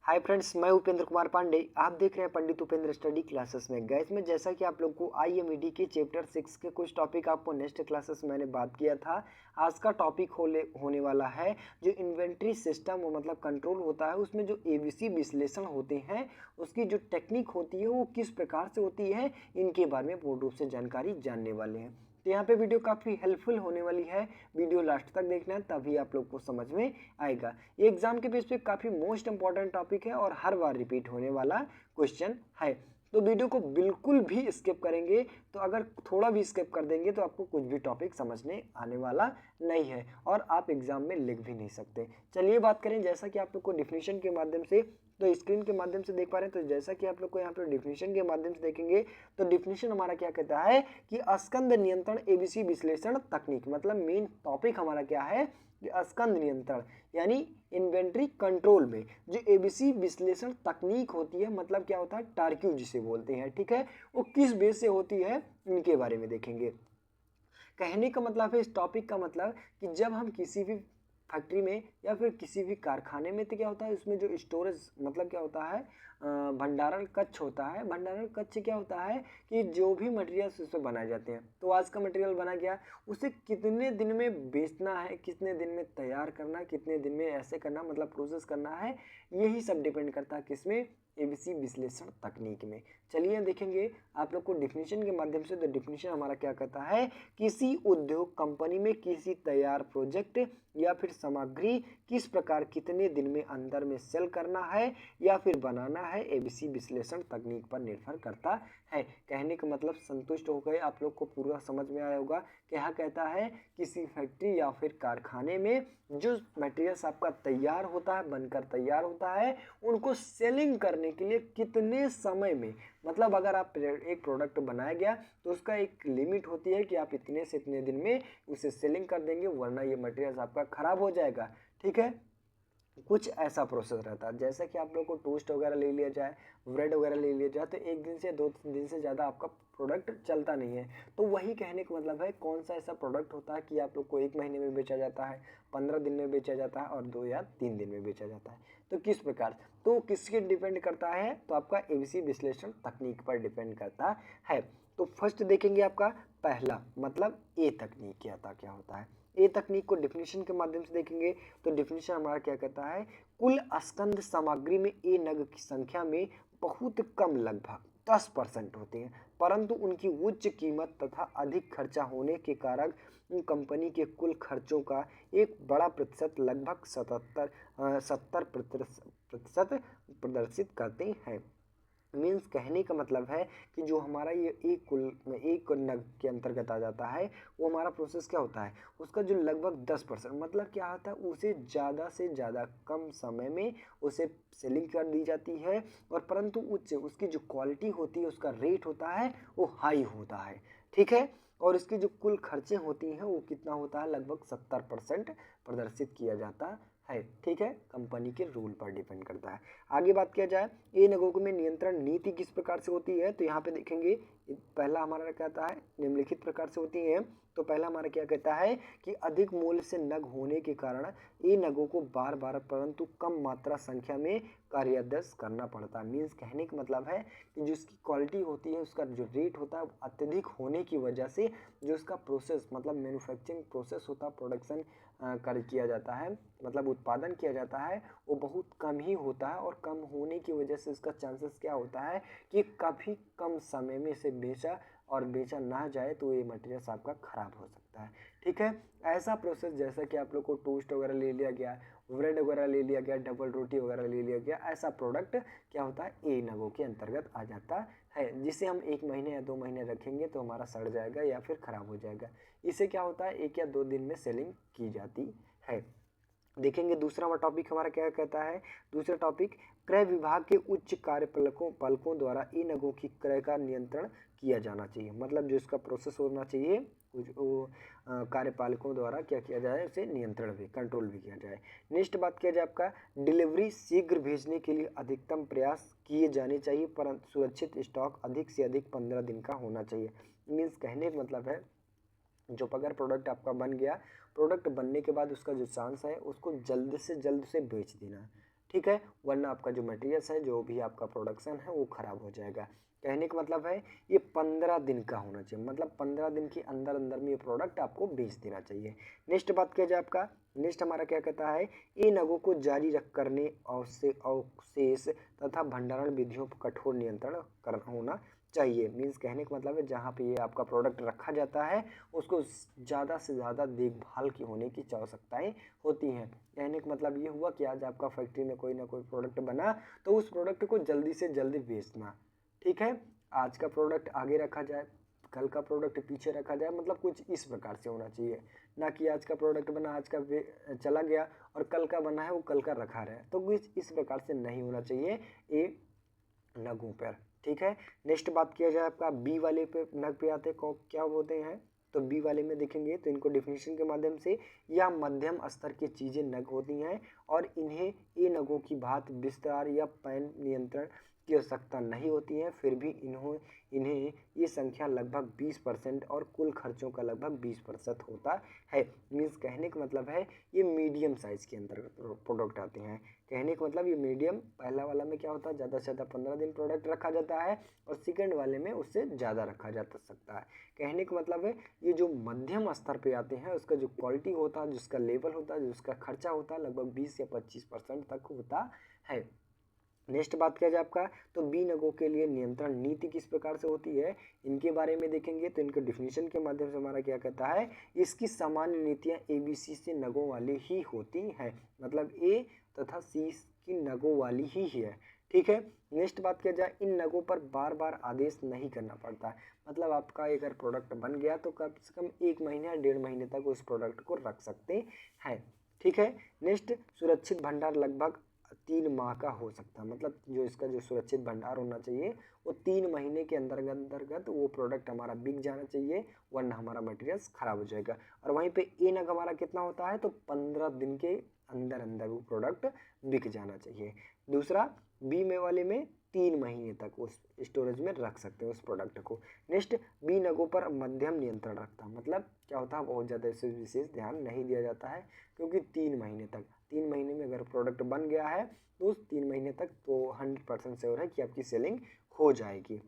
Hi friends, मैं उपेंद्र कुमार पांडे। आप देख रहे हैं पंडित उपेंद्र स्टडी क्लासेस में। गैस में जैसा कि आप लोग को आईएमईडी के चैप्टर 6 के कुछ टॉपिक आपको नेक्स्ट क्लासेस मैंने बात किया था। आज का टॉपिक होने वाला है जो इन्वेंट्री सिस्टम मतलब कंट्रोल होता है, उसमें जो एबीसी विश्लेषण होते हैं उसकी जो टेक्निक होती है वो किस प्रकार से होती है, इनके बारे में पूर्ण रूप से जानकारी जानने वाले हैं। तो यहाँ पे वीडियो काफ़ी हेल्पफुल होने वाली है, वीडियो लास्ट तक देखना है तभी आप लोग को समझ में आएगा। ये एग्जाम के बेस पे काफ़ी मोस्ट इंपॉर्टेंट टॉपिक है और हर बार रिपीट होने वाला क्वेश्चन है, तो वीडियो को बिल्कुल भी स्किप करेंगे तो अगर थोड़ा भी स्किप कर देंगे तो आपको कुछ भी टॉपिक समझने आने वाला नहीं है और आप एग्जाम में लिख भी नहीं सकते। चलिए बात करें, जैसा कि आप लोग को डिफिनीशन के माध्यम से तो स्क्रीन के माध्यम से देख पा रहे हैं, तो जैसा कि आप लोग को यहाँ पर डिफिनीशन के माध्यम से देखेंगे तो डिफिनीशन हमारा क्या कहता है कि स्कंद नियंत्रण एबीसी विश्लेषण तकनीक, मतलब मेन टॉपिक हमारा क्या है कि स्कंद नियंत्रण यानी इन्वेंट्री कंट्रोल में जो एबीसी विश्लेषण तकनीक होती है, मतलब क्या होता है टारक्यू जिसे बोलते हैं, ठीक है, वो किस बेस से होती है इनके बारे में देखेंगे। कहने का मतलब है, इस टॉपिक का मतलब कि जब हम किसी भी फैक्ट्री में या फिर किसी भी कारखाने में तो क्या होता है उसमें जो स्टोरेज मतलब क्या होता है भंडारण कक्ष होता है। भंडारण कक्ष क्या होता है कि जो भी मटेरियल्स उसमें बनाए जाते हैं, तो आज का मटेरियल बना गया उसे कितने दिन में बेचना है, कितने दिन में तैयार करना, कितने दिन में ऐसे करना मतलब प्रोसेस करना है, यही सब डिपेंड करता है किसमें, एबीसी विश्लेषण तकनीक में। चलिए देखेंगे आप लोग को डिफिनीशन के माध्यम से। तो डिफिनीशन हमारा क्या कहता है, किसी उद्योग कंपनी में किसी तैयार प्रोजेक्ट या फिर सामग्री किस प्रकार कितने दिन में अंदर में सेल करना है या फिर बनाना है, एबीसी विश्लेषण तकनीक पर निर्भर करता है। कहने का मतलब संतुष्ट हो गए, आप लोग को पूरा समझ में आया होगा। क्या कहता है, किसी फैक्ट्री या फिर कारखाने में जो मटेरियल्स आपका तैयार होता है, बनकर तैयार होता है, उनको सेलिंग करने के लिए कितने समय में, मतलब अगर आप एक प्रोडक्ट बनाया गया तो उसका एक लिमिट होती है कि आप इतने से इतने दिन में उसे सेलिंग कर देंगे, वरना ये मटेरियल आपका खराब हो जाएगा, ठीक है। कुछ ऐसा प्रोसेस रहता है, जैसे कि आप लोग को टोस्ट वगैरह ले लिया जाए, ब्रेड वगैरह ले लिया जाए, तो एक दिन से 2 दिन से ज़्यादा आपका प्रोडक्ट चलता नहीं है। तो वही कहने का मतलब है, कौन सा ऐसा प्रोडक्ट होता है कि आप लोग को 1 महीने में बेचा जाता है, 15 दिन में बेचा जाता है और 2 या 3 दिन में बेचा जाता है। तो किस प्रकार, तो किसके डिपेंड करता है, तो आपका एबीसी विश्लेषण तकनीक पर डिपेंड करता है। तो फर्स्ट देखेंगे आपका पहला मतलब ए तकनीक क्या होता है। ए तकनीक को डिफिनीशन के माध्यम से देखेंगे तो डिफिनीशन हमारा क्या कहता है, कुल स्कंद सामग्री में ए नग की संख्या में बहुत कम लगभग 10% होते हैं, परंतु उनकी उच्च कीमत तथा अधिक खर्चा होने के कारण कंपनी के कुल खर्चों का एक बड़ा प्रतिशत लगभग 70% प्रदर्शित करते हैं। मीन्स कहने का मतलब है कि जो हमारा ये एक नग के अंतर्गत आ जाता है, वो हमारा प्रोसेस क्या होता है, उसका जो लगभग 10% मतलब क्या होता है, उसे ज़्यादा से ज़्यादा कम समय में उसे सेलिंग कर दी जाती है, और परंतु उसकी जो क्वालिटी होती है, उसका रेट होता है वो हाई होता है, ठीक है। और इसकी जो कुल खर्चे होती हैं वो कितना होता है, लगभग 70% प्रदर्शित किया जाता है, ठीक है। कंपनी के रूल पर डिपेंड करता है। आगे बात किया जाए, ए नगों में नियंत्रण नीति किस प्रकार से होती है, तो यहाँ पे देखेंगे पहला हमारा कहता है निम्नलिखित प्रकार से होती है। तो पहला हमारा क्या कहता है कि अधिक मूल्य से नग होने के कारण ए नगों को बार बार परंतु कम मात्रा संख्या में कार्यादेश करना पड़ता है। मीन्स कहने का मतलब है कि जो उसकी क्वालिटी होती है, उसका जो रेट होता है अत्यधिक होने की वजह से जो उसका प्रोसेस मतलब मैन्युफैक्चरिंग प्रोसेस होता है, प्रोडक्शन किया जाता है, मतलब उत्पादन किया जाता है, वो बहुत कम ही होता है, और कम होने की वजह से इसका चांसेस क्या होता है कि काफ़ी कम समय में इसे बेचा ना जाए तो ये मटेरियल आपका खराब हो सकता है, ठीक है। ऐसा प्रोसेस जैसा कि आप लोग को टोस्ट वगैरह ले लिया गया, ब्रेड वगैरह ले लिया गया, डबल रोटी वगैरह ले लिया गया, ऐसा प्रोडक्ट क्या होता है ए नगों के अंतर्गत आ जाता है, जिसे हम 1 महीने या 2 महीने रखेंगे तो हमारा सड़ जाएगा या फिर खराब हो जाएगा। इसे क्या होता है 1 या 2 दिन में सेलिंग की जाती है। देखेंगे दूसरा टॉपिक हमारा क्या कहता है, दूसरा टॉपिक क्रय विभाग के उच्च पालकों द्वारा ई नगों की क्रय का नियंत्रण किया जाना चाहिए, मतलब जो इसका प्रोसेस होना चाहिए वो कार्यपालकों द्वारा क्या किया जाए, उसे नियंत्रण भी कंट्रोल भी किया जाए। नेक्स्ट बात किया जाए आपका डिलीवरी शीघ्र भेजने के लिए अधिकतम प्रयास किए जाने चाहिए, परंतु सुरक्षित स्टॉक अधिक से अधिक 15 दिन का होना चाहिए। मीन्स कहने का मतलब है, जो अगर प्रोडक्ट आपका बन गया, प्रोडक्ट बनने के बाद उसका जो चांस है उसको जल्द से बेच देना है, ठीक है, वरना आपका जो मटेरियल्स है, जो भी आपका प्रोडक्शन है वो खराब हो जाएगा। कहने का मतलब है ये 15 दिन का होना चाहिए, मतलब 15 दिन के अंदर अंदर में ये प्रोडक्ट आपको बेच देना चाहिए। नेक्स्ट बात किया जाए आपका, नेक्स्ट हमारा क्या कहता है, इन नगों को जारी रख करने अवशेष तथा भंडारण विधियों पर कठोर नियंत्रण करना होना चाहिए। मीन्स कहने का मतलब है जहाँ पे ये आपका प्रोडक्ट रखा जाता है उसको ज़्यादा से ज़्यादा देखभाल की होने की आवश्यकताएँ होती हैं। कहने का मतलब ये हुआ कि आज आपका फैक्ट्री में कोई ना कोई प्रोडक्ट बना तो उस प्रोडक्ट को जल्दी से जल्दी बेचना। ठीक है, आज का प्रोडक्ट आगे रखा जाए, कल का प्रोडक्ट पीछे रखा जाए, मतलब कुछ इस प्रकार से होना चाहिए। ना कि आज का प्रोडक्ट बना आज का चला गया और कल का बना है वो कल का रखा रहे, तो कुछ इस प्रकार से नहीं होना चाहिए ये नगों पर। ठीक है, नेक्स्ट बात किया जाए आपका बी वाले पे नग पे आते क्या होते हैं, तो बी वाले में देखेंगे तो इनको डिफिनेशन के माध्यम से या मध्यम स्तर की चीज़ें नग होती हैं और इन्हें ये नगों की भांति विस्तार या पैन नियंत्रण की आवश्यकता नहीं होती है, फिर भी इन्हें ये संख्या लगभग 20% और कुल खर्चों का लगभग 20% होता है। मीन्स कहने का मतलब है ये मीडियम साइज के अंतर्गत प्रोडक्ट आते हैं। कहने का मतलब ये मीडियम, पहला वाला में क्या होता है ज़्यादा से ज़्यादा 15 दिन प्रोडक्ट रखा जाता है और सेकंड वाले में उससे ज़्यादा रखा जा सकता है। कहने का मतलब है ये जो मध्यम स्तर पे आते हैं उसका जो क्वालिटी होता है, जिसका लेवल होता है, जिसका खर्चा होता है लगभग 20 या 25% तक होता है। नेक्स्ट बात किया जाए आपका, तो बी नगों के लिए नियंत्रण नीति किस प्रकार से होती है, इनके बारे में देखेंगे तो इनके डिफिनेशन के माध्यम से हमारा क्या कहता है, इसकी सामान्य नीतियाँ ABC से नगों वाली ही होती हैं, मतलब ए तथा सी की नगों वाली ही है। ठीक है, नेक्स्ट बात किया जाए, इन नगों पर बार बार आदेश नहीं करना पड़ता है, मतलब आपका अगर प्रोडक्ट बन गया तो कम से कम 1 महीने या 1.5 महीने तक उस प्रोडक्ट को रख सकते हैं। ठीक है, नेक्स्ट सुरक्षित भंडार लगभग 3 माह का हो सकता है, मतलब जो इसका जो सुरक्षित भंडार होना चाहिए वो 3 महीने के अंतर्गत वो प्रोडक्ट हमारा बिक जाना चाहिए, वरना हमारा मटेरियल्स खराब हो जाएगा। और वहीं पे ए नग हमारा कितना होता है, तो 15 दिन के अंदर अंदर वो प्रोडक्ट बिक जाना चाहिए। दूसरा बी में वाले में 3 महीने तक उस स्टोरेज में रख सकते हैं उस प्रोडक्ट को। नेक्स्ट बी नगों पर मध्यम नियंत्रण रखता है, मतलब क्या होता है बहुत ज़्यादा इसे विशेष ध्यान नहीं दिया जाता है, क्योंकि 3 महीने में अगर प्रोडक्ट बन गया है तो उस 3 महीने तक तो 100% श्योर है कि आपकी सेलिंग हो जाएगी।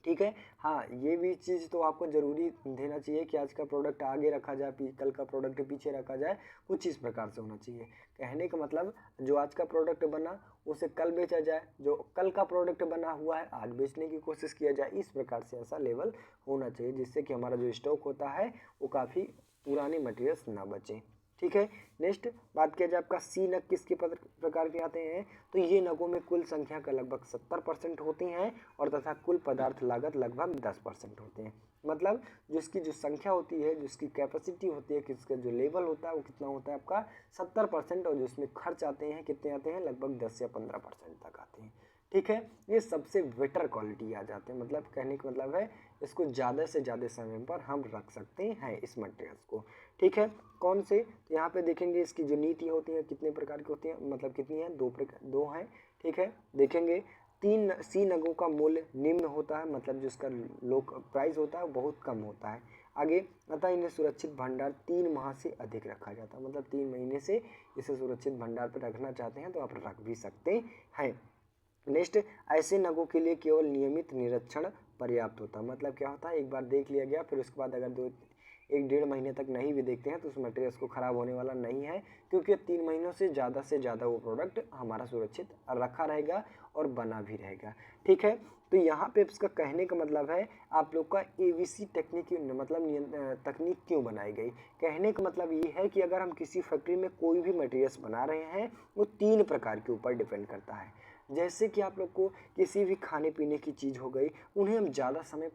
ठीक है, हाँ ये भी चीज़ तो आपको ज़रूरी देना चाहिए कि आज का प्रोडक्ट आगे रखा जाए, कल का प्रोडक्ट पीछे रखा जाए, कुछ इस प्रकार से होना चाहिए। कहने का मतलब जो आज का प्रोडक्ट बना उसे कल बेचा जाए, जो कल का प्रोडक्ट बना हुआ है आज बेचने की कोशिश किया जाए, इस प्रकार से ऐसा लेवल होना चाहिए जिससे कि हमारा जो स्टॉक होता है वो काफ़ी पुराने मटेरियल्स ना बचे। ठीक है, नेक्स्ट बात किया जाए आपका सी नग किसके प्रकार के आते हैं, तो ये नगों में कुल संख्या का लगभग 70% होती हैं और तथा कुल पदार्थ लागत लगभग 10% होते हैं, मतलब जिसकी जो संख्या होती है, जिसकी कैपेसिटी होती है, किसका जो लेवल होता है वो कितना होता है आपका 70%, और जिसमें खर्च आते हैं कितने आते हैं लगभग 10 या 15% तक आते हैं। ठीक है, ये सबसे बेटर क्वालिटी आ जाते हैं, मतलब कहने का मतलब है इसको ज़्यादा से ज़्यादा समय पर हम रख सकते हैं इस मटेरियल्स को। ठीक है, कौन से, तो यहाँ पे देखेंगे इसकी जो नीति होती है कितने प्रकार की होती है, मतलब कितनी है, दो हैं। ठीक है, देखेंगे सी नगों का मूल्य निम्न होता है, मतलब जो इसका लोक प्राइस होता है बहुत कम होता है। आगे अतः इन्हें सुरक्षित भंडार 3 माह से अधिक रखा जाता है, मतलब 3 महीने से इसे सुरक्षित भंडार पर रखना चाहते हैं तो आप रख भी सकते हैं। नेक्स्ट, ऐसे नगों के लिए केवल नियमित निरीक्षण पर्याप्त होता है, मतलब क्या होता है एक बार देख लिया गया फिर उसके बाद अगर 1-1.5 महीने तक नहीं भी देखते हैं तो उस मटेरियल्स को ख़राब होने वाला नहीं है, क्योंकि 3 महीनों से ज़्यादा वो प्रोडक्ट हमारा सुरक्षित रखा रहेगा और बना भी रहेगा। ठीक है, तो यहाँ पे इसका कहने का मतलब है आप लोग का ABC टेक्निक मतलब तकनीक क्यों बनाई गई। कहने का मतलब ये है कि अगर हम किसी फैक्ट्री में कोई भी मटेरियल्स बना रहे हैं वो 3 प्रकार के ऊपर डिपेंड करता है। जैसे कि आप लोग को किसी भी खाने पीने की चीज़ हो गई, उन्हें हम ज़्यादा समय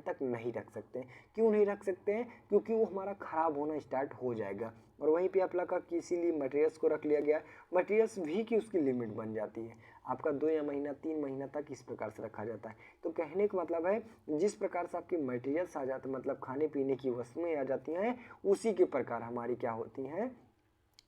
तक नहीं रख सकते। क्यों नहीं रख सकते हैं, क्योंकि वो हमारा ख़राब होना स्टार्ट हो जाएगा। और वहीं पे आप लोग का किसी लिए मटेरियल्स को रख लिया गया, मटेरियल्स भी की उसकी लिमिट बन जाती है, आपका 2 या महीना 3 महीना तक इस प्रकार से रखा जाता है। तो कहने का मतलब है जिस प्रकार से आपके मटेरियल्स आ जाते हैं, मतलब खाने पीने की वस्तुएँ आ जाती हैं, उसी के प्रकार हमारी क्या होती हैं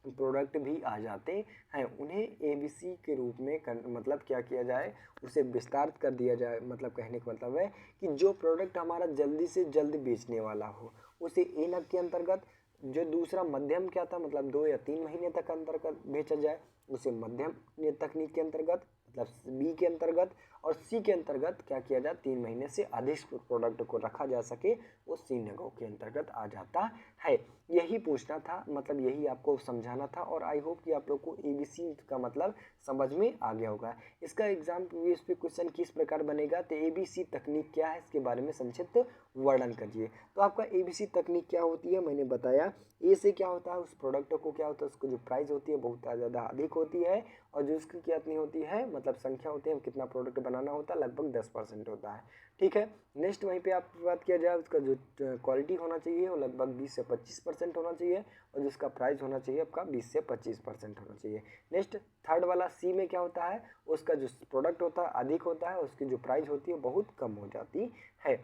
प्रोडक्ट भी आ जाते हैं। उन्हें ABC के रूप में मतलब क्या किया जाए, उसे विस्तार कर दिया जाए, मतलब कहने का मतलब है कि जो प्रोडक्ट हमारा जल्दी से जल्द बेचने वाला हो उसे ए नग के अंतर्गत, जो दूसरा मध्यम क्या था मतलब 2 या 3 महीने तक अंतर्गत बेचा जाए, उसे मध्यम तकनीक के अंतर्गत मतलब बी के अंतर्गत, और सी के अंतर्गत क्या किया जाए 3 महीने से अधिक प्रोडक्ट को रखा जा सके वो सी नेगो के अंतर्गत आ जाता है। यही पूछना था, मतलब यही आपको समझाना था, और आई होप कि आप लोग को एबीसी का मतलब समझ में आ गया होगा। इसका एग्जाम इस पे क्वेश्चन किस प्रकार बनेगा, तो एबीसी तकनीक क्या है इसके बारे में संक्षिप्त वर्णन करिए। तो आपका एबीसी तकनीक क्या होती है मैंने बताया। ए से क्या होता है, उस प्रोडक्ट को क्या होता है, उसको जो प्राइस होती है बहुत ज़्यादा अधिक होती है, और जो उसकी कितनी होती है मतलब संख्या होती है, कितना प्रोडक्ट बनाना होता है, लगभग 10% होता है। ठीक है, नेक्स्ट वहीं पे आप बात किया जाए उसका जो क्वालिटी होना चाहिए वो लगभग 20 से 25% होना चाहिए, और जिसका प्राइस होना चाहिए आपका 20 से 25% होना चाहिए। नेक्स्ट थर्ड वाला सी में क्या होता है, उसका जो प्रोडक्ट होता है अधिक होता है, उसकी जो प्राइस होती है बहुत कम हो जाती है।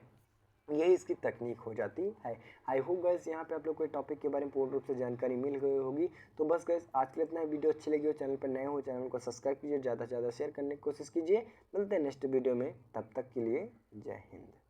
यही इसकी तकनीक हो जाती है। आई होप गैस यहाँ पे आप लोग को टॉपिक के बारे में पूर्ण रूप से जानकारी मिल गई होगी। तो बस गैस आज के लिए इतना ही। वीडियो अच्छी लगी हो, चैनल पर नए हो चैनल को सब्सक्राइब कीजिए, ज़्यादा से ज़्यादा शेयर करने की कोशिश कीजिए। मिलते हैं नेक्स्ट वीडियो में, तब तक के लिए जय हिंद।